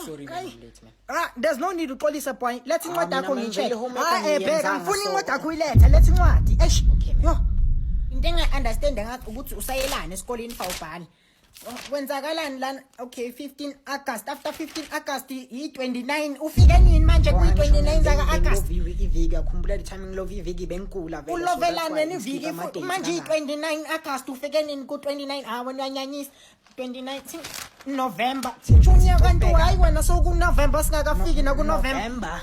Sorry, man, I'm late, man. There's no need to call this a point. Let's incwadi yakho ngicheck. Bheka angifuni incwadi yakho uyilethe. Let's incwadi. Okay, man. Yo. Into engi-understand ngathi ukuthi usayelana esikoleni fawubhali. Kwenzakalani lana? Okay, 15 August. After 15 August yi-29. Ufike nini manje kuyi-29 zaka August? Iviki akhumbula the timing love iviki benkula vele. Ulovelani wena iviki manje yi-29 August ufike nini ku-29 wena uyanyanyisa 29 November. Junior kanti hayi wena soku November singakafiki na ku November.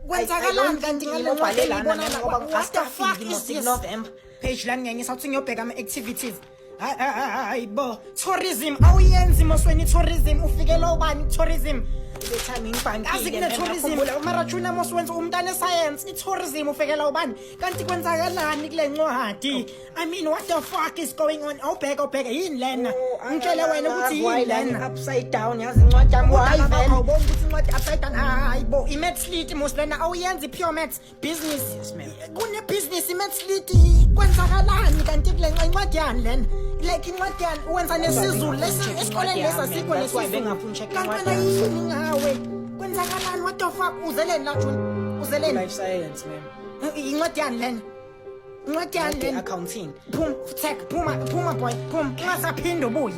Kwenzakalani kanti ngale ncwadi ngibona what the fuck is this? November. Page lani ngiyanyisa uthi ngiyobheka ama-activities. Hayibo, tourism awuyenzi mosweni tourism ufikela ubani tourism The timing bankile. azikune tourism mara juna moswenza umntana science i-tourism ufikela ubani kanti kwenzakalani kule ncwadi? I mean what the fuck is going on? Awubheka yini lena? Ngitshela wena ukuthi yini lena? Upside down yazi incwadi yami why vele. Awubona ukuthi incwadi upside down. Hayibo, i-maths lit mos lena awuyenzi pure maths business. Yes, ma'am. Kune business i-maths lit kwenzakalani kanti kule ncwadi yani lena? Like incwadi yani uwenza nesizulu esikoleni lesa sikho nesizulu. Kanti yini ngawe? Kwenzakalani? What the fuck? Uzeleni la June? Uzeleni? Life science, ma'am. Incwadi yani lena? Incwadi yani lena? Accounting. Phuma boy, phuma. Ungasaphinda ubuye.